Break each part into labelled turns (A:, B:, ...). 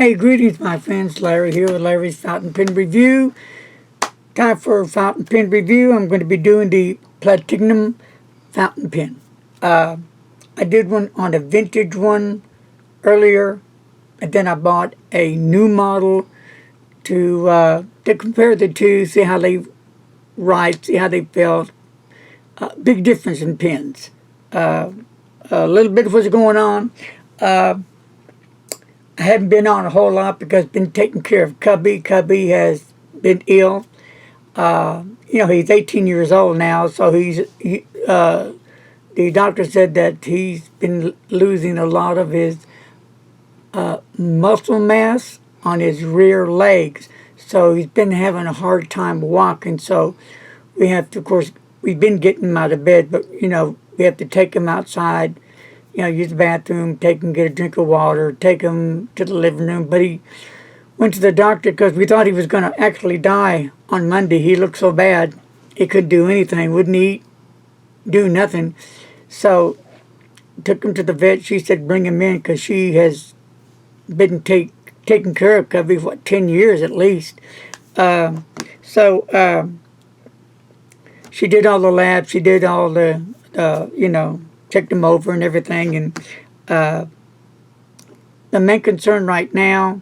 A: Hey, greetings, my friends. Larry here with Larry's Fountain Pen Review. Time for a fountain pen review. I'm going to be doing the Platignum fountain pen. I did one on a vintage one earlier, and then I bought a new model to compare the two, see how they write, see how they feel. Big difference in pens. A little bit of what's going on. I haven't been on a whole lot because I've been taking care of Cubby. Cubby has been ill. He's 18 years old now, so the doctor said that he's been losing a lot of his muscle mass on his rear legs. So he's been having a hard time walking. So we have to, of course, we've been getting him out of bed, but, we have to take him outside, use the bathroom, take him, get a drink of water, take him to the living room. But he went to the doctor because we thought he was going to actually die on Monday. He looked so bad, he couldn't do anything, wouldn't eat, do nothing. So took him to the vet. She said bring him in because she has been taking care of Cubby for 10 years at least. She did all the labs. She did all the, checked him over and everything. And the main concern right now,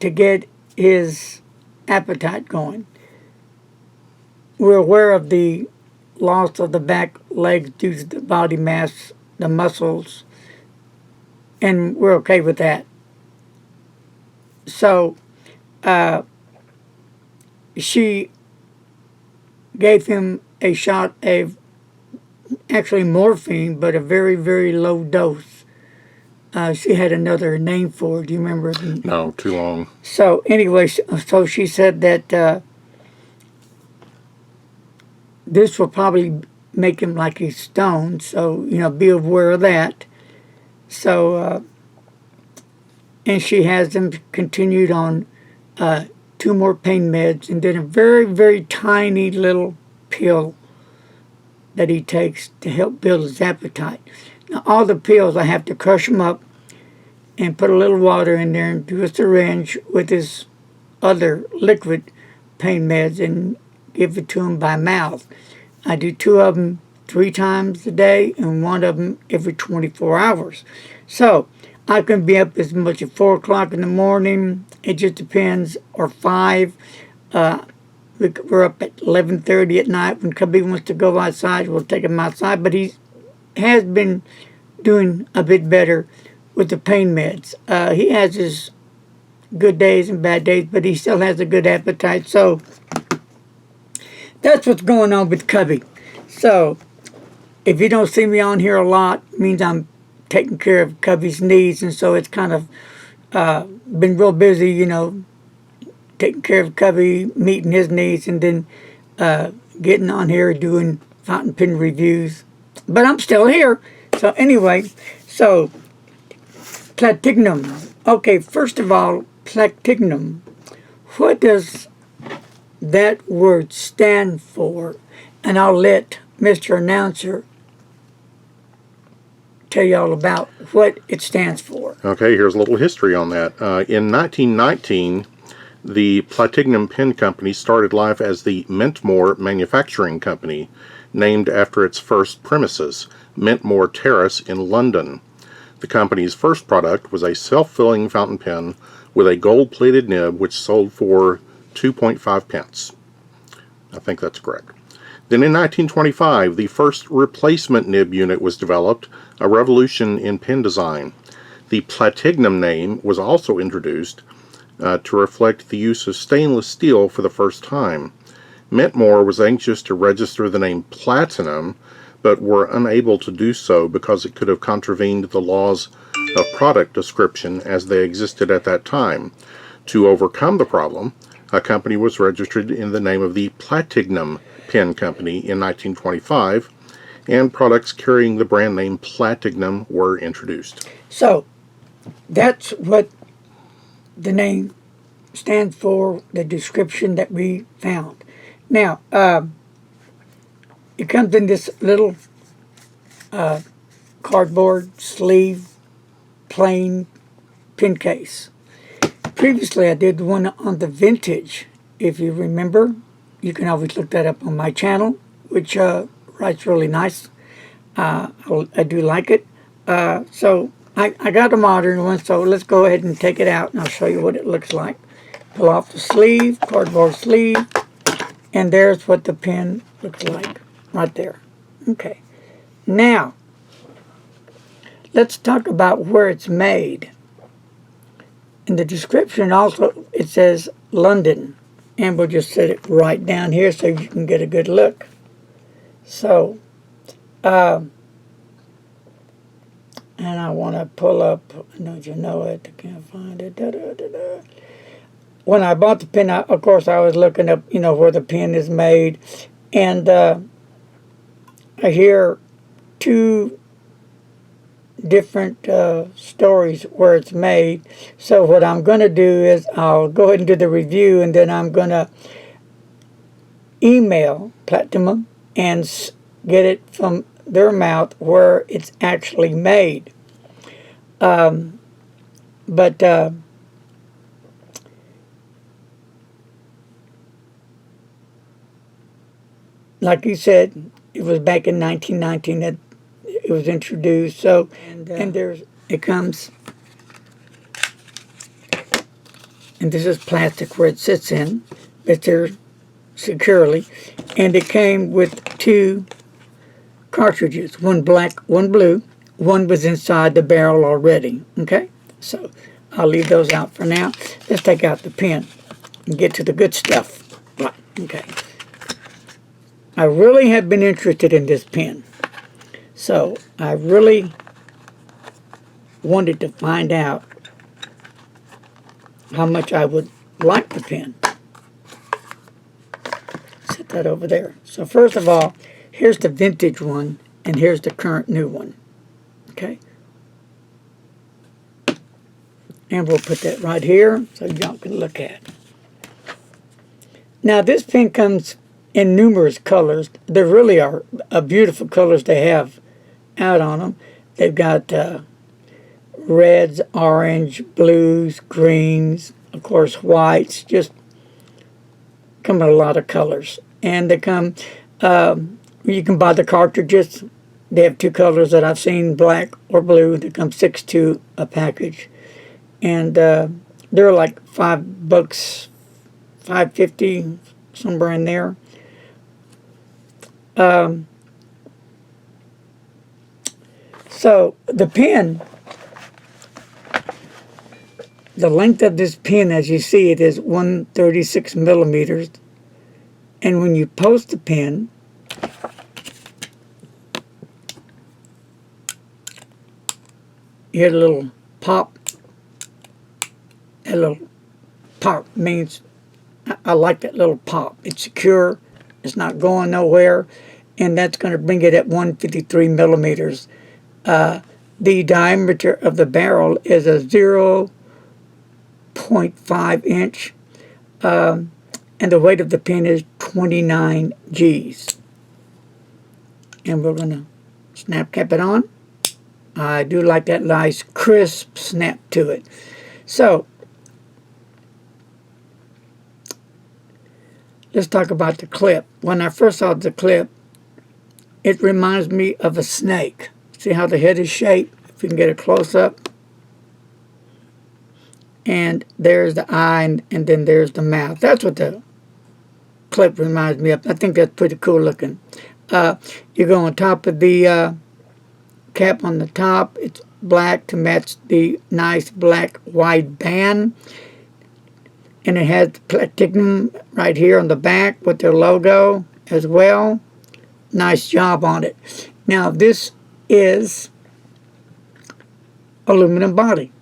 A: to get his appetite going. We're aware of the loss of the back legs due to the body mass, the muscles, and we're okay with that. So she gave him a shot of actually morphine, but a very, very low dose. She had another name for it. Do you remember?
B: No, too long.
A: So anyway, so she said that this will probably make him like he's stoned. So, be aware of that. So, and she has him continued on 2 more pain meds and then a very, very tiny little pill that he takes to help build his appetite. Now, all the pills, I have to crush them up and put a little water in there and do a syringe with his other liquid pain meds and give it to him by mouth. I do 2 of them 3 times a day and 1 of them every 24 hours. So I can be up as much as 4 o'clock in the morning. It just depends, or 5. We're up at 11:30 at night. When Cubby wants to go outside, we'll take him outside. But he has been doing a bit better with the pain meds. He has his good days and bad days, but he still has a good appetite. So that's what's going on with Cubby. So if you don't see me on here a lot, it means I'm taking care of Cubby's needs, and so it's kind of been real busy, taking care of Cubby, meeting his needs, and then getting on here doing fountain pen reviews. But I'm still here. So anyway, so Platignum. Okay, first of all, Platignum. What does that word stand for? And I'll let Mr. Announcer tell you all about what it stands for.
B: Okay, here's a little history on that. In 1919, the Platignum Pen Company started life as the Mentmore Manufacturing Company, named after its first premises, Mentmore Terrace in London. The company's first product was a self-filling fountain pen with a gold-plated nib which sold for 2.5 pence. I think that's correct. Then in 1925, the first replacement nib unit was developed, a revolution in pen design. The Platignum name was also introduced to reflect the use of stainless steel for the first time. Mentmore was anxious to register the name Platinum, but were unable to do so because it could have contravened the laws of product description as they existed at that time. To overcome the problem, a company was registered in the name of the Platignum Pen Company in 1925, and products carrying the brand name Platignum were introduced.
A: So that's what the name stands for, the description that we found. Now, it comes in this little cardboard sleeve, plain pen case. Previously, I did one on the vintage. If you remember, you can always look that up on my channel, which writes really nice. I do like it. So I got a modern one, so let's go ahead and take it out, and I'll show you what it looks like. Pull off the sleeve, cardboard sleeve, and there's what the pen looks like right there. Okay. Now, let's talk about where it's made. In the description also, it says London, and we'll just set it right down here so you can get a good look. So, and I want to pull up, don't you know it, I can't find it, When I bought the pen, of course, I was looking up, where the pen is made, and I hear two different stories where it's made. So what I'm going to do is I'll go ahead and do the review, and then I'm going to email Platignum and get it from their mouth where it's actually made. But like you said, it was back in 1919 that it was introduced. So, and it comes, and this is plastic where it sits in. It's there securely, and it came with two cartridges, one black, one blue. One was inside the barrel already. Okay, so I'll leave those out for now. Let's take out the pen and get to the good stuff. Right. Okay. I really have been interested in this pen. So I really wanted to find out how much I would like the pen. Set that over there. So first of all, here's the vintage one, and here's the current new one. Okay? And we'll put that right here so y'all can look at. Now this pen comes in numerous colors. There really are beautiful colors they have out on them. They've got reds, orange, blues, greens, of course whites, just come in a lot of colors. And they come, you can buy the cartridges. They have two colors that I've seen, black or blue. They come 6-2 a package. And they're like $5, $5.50, somewhere in there. So the pen, the length of this pen, as you see it, is 136 millimeters. And when you post the pen, you hear a little pop. A little pop means I like that little pop. It's secure. It's not going nowhere. And that's going to bring it at 153 millimeters. The diameter of the barrel is a 0.5 inch. And the weight of the pen is 29 G's. And we're going to snap cap it on. I do like that nice crisp snap to it. So, let's talk about the clip. When I first saw the clip, it reminds me of a snake. See how the head is shaped? If you can get a close-up. And there's the eye, and then there's the mouth. That's what the clip reminds me of. I think that's pretty cool looking. You go on top of the cap on the top. It's black to match the nice black wide band. And it has Platignum right here on the back with their logo as well. Nice job on it. Now this is aluminum body.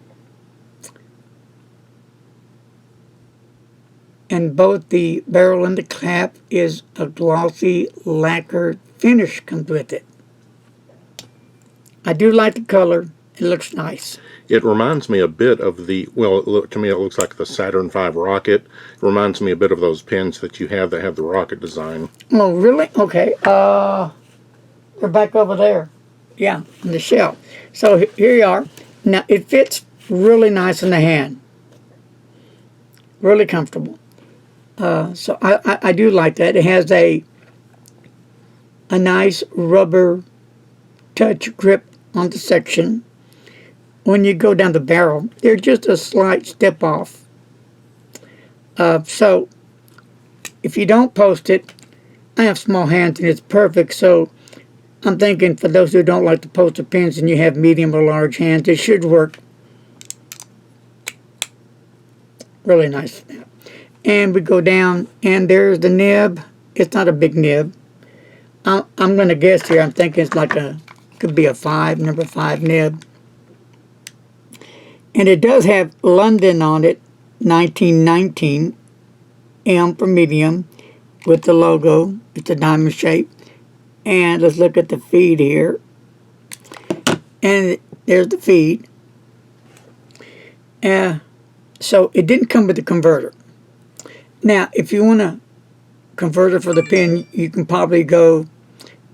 A: And both the barrel and the cap is a glossy lacquer finish comes with it. I do like the color. It looks nice.
B: It reminds me a bit of the, well, to me it looks like the Saturn V rocket. It reminds me a bit of those pens that you have that have the rocket design.
A: Oh, really? Okay. They're back over there. Yeah, on the shelf. So here you are. Now, it fits really nice in the hand. Really comfortable. So I do like that. It has a nice rubber touch grip on the section. When you go down the barrel, they're just a slight step off. So if you don't post it, I have small hands and it's perfect. So I'm thinking for those who don't like to post the pins and you have medium or large hands, it should work really nice. And we go down and there's the nib. It's not a big nib. I'm going to guess here. I'm thinking it's like could be a 5, number 5 nib. And it does have London on it, 1919, M for medium, with the logo. It's a diamond shape. And let's look at the feed here. And there's the feed. So it didn't come with the converter. Now, if you want a converter for the pin, you can probably go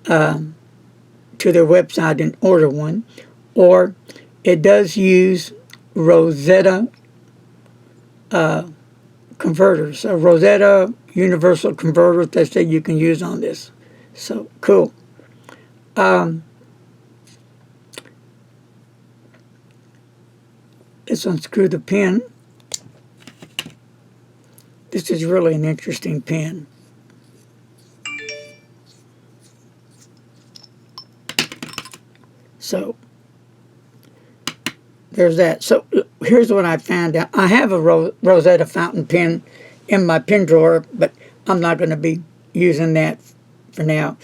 A: to their website and order one. Or it does use Rosetta converters. So Rosetta universal converters that say you can use on this. So cool. Let's unscrew the pin. This is really an interesting pin. So there's that. So here's what I found out. I have a Rosetta fountain pen in my pen drawer, but I'm not going to be using that for now.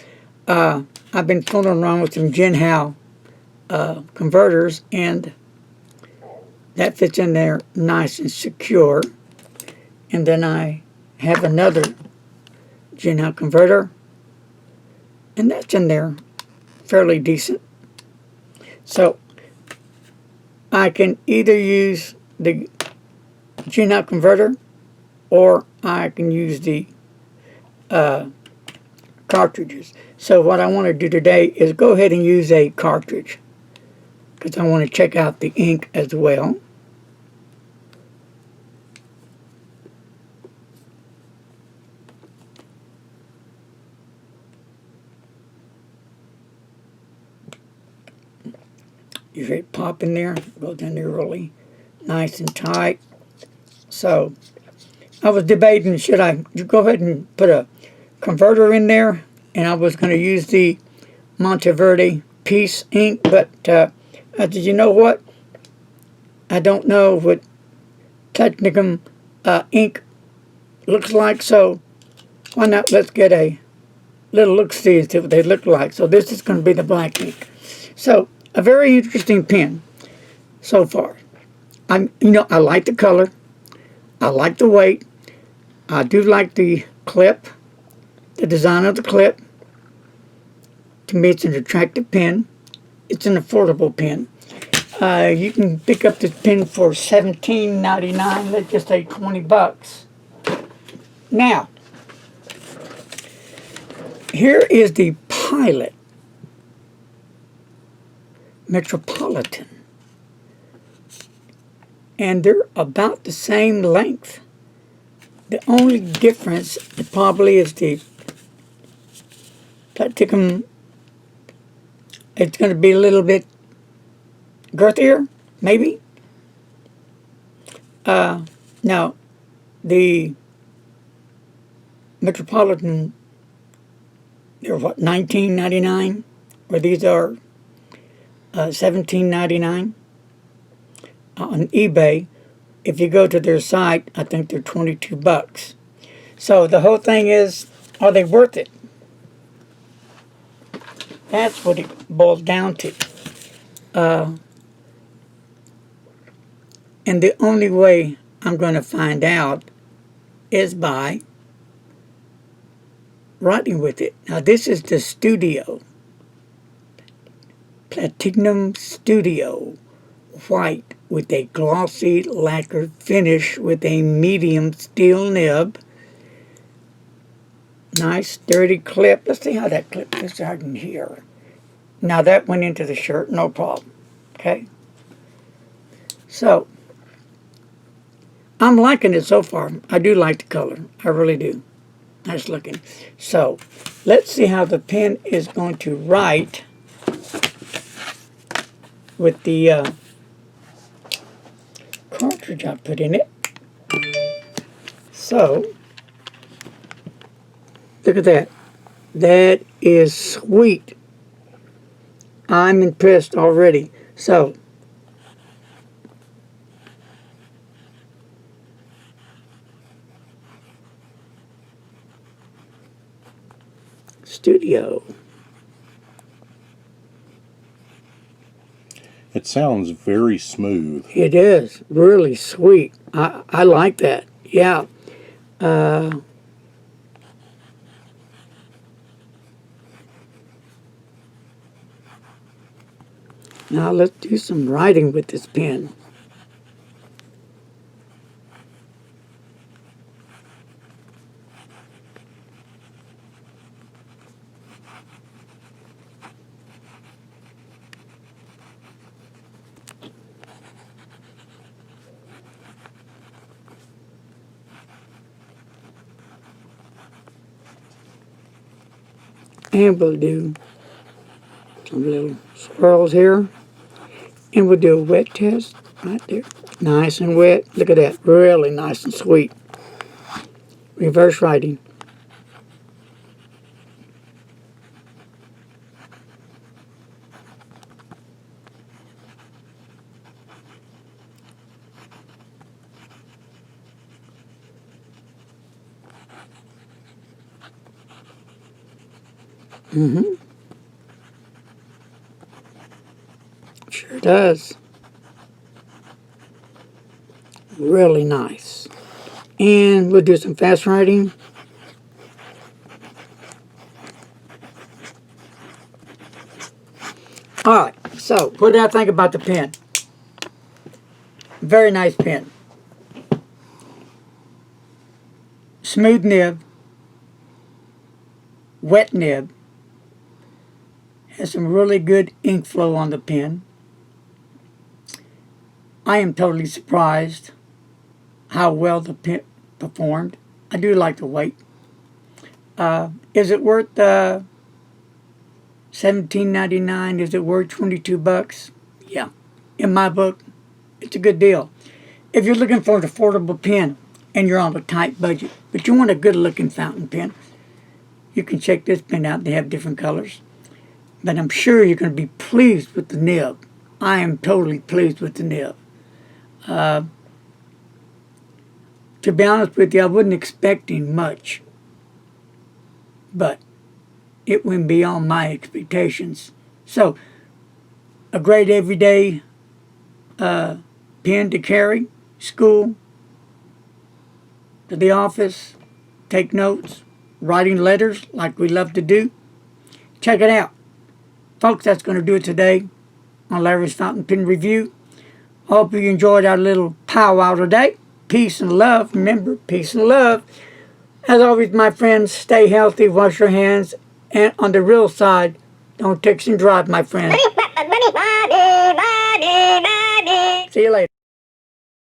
A: I've been fooling around with some Jinhao converters, and that fits in there nice and secure. And then I have another Jinhao converter, and that's in there fairly decent. So I can either use the Jinhao converter or I can use the cartridges. So what I want to do today is go ahead and use a cartridge because I want to check out the ink as well. You hear it pop in there, goes in there really nice and tight. So I was debating, should I go ahead and put a converter in there, and I was going to use the Monteverde Peace ink, but I said, you know what? I don't know what Platignum ink looks like, so why not let's get a little look-see and see what they look like. So this is going to be the black ink. So a very interesting pen so far. I like the color. I like the weight. I do like the clip, the design of the clip. To me, it's an attractive pen. It's an affordable pen. You can pick up this pen for $17.99. Let's just say $20. Now, here is the Pilot Metropolitan, and they're about the same length. The only difference probably is the Platignum. It's going to be a little bit girthier, maybe. Now, the Metropolitan, they're what, $19.99, where these are $17.99 on eBay. If you go to their site, I think they're $22. So the whole thing is, are they worth it? That's what it boils down to. And the only way I'm going to find out is by writing with it. Now this is the Studio. Platignum Studio White with a glossy lacquer finish with a medium steel nib. Nice sturdy clip. Let's see how that clip is out in here. Now that went into the shirt, no problem. Okay. So, I'm liking it so far. I do like the color. I really do. Nice looking. So, let's see how the pen is going to write with the cartridge I put in it. So, look at that. That is sweet. I'm impressed already. So, Studio.
B: It sounds very smooth.
A: It is really sweet. I like that. Yeah. Now let's do some writing with this pen. And we'll do some little swirls here. And we'll do a wet test right there. Nice and wet. Look at that. Really nice and sweet. Reverse writing. Sure does. Really nice. And we'll do some fast writing. Alright, so what did I think about the pen? Very nice pen. Smooth nib. Wet nib. Has some really good ink flow on the pen. I am totally surprised how well the pen performed. I do like the weight. Is it worth $17.99? Is it worth $22? Yeah. In my book, it's a good deal. If you're looking for an affordable pen and you're on a tight budget, but you want a good looking fountain pen, you can check this pen out. They have different colors. But I'm sure you're going to be pleased with the nib. I am totally pleased with the nib. To be honest with you, I wasn't expecting much. But it went beyond my expectations. So, a great everyday pen to carry, school, to the office, take notes, writing letters like we love to do. Check it out. Folks, that's going to do it today on Larry's Fountain Pen Review. I hope you enjoyed our little powwow today. Peace and love. Remember, peace and love. As always, my friends, stay healthy, wash your hands, and on the real side, don't text and drive, my friends. See you later.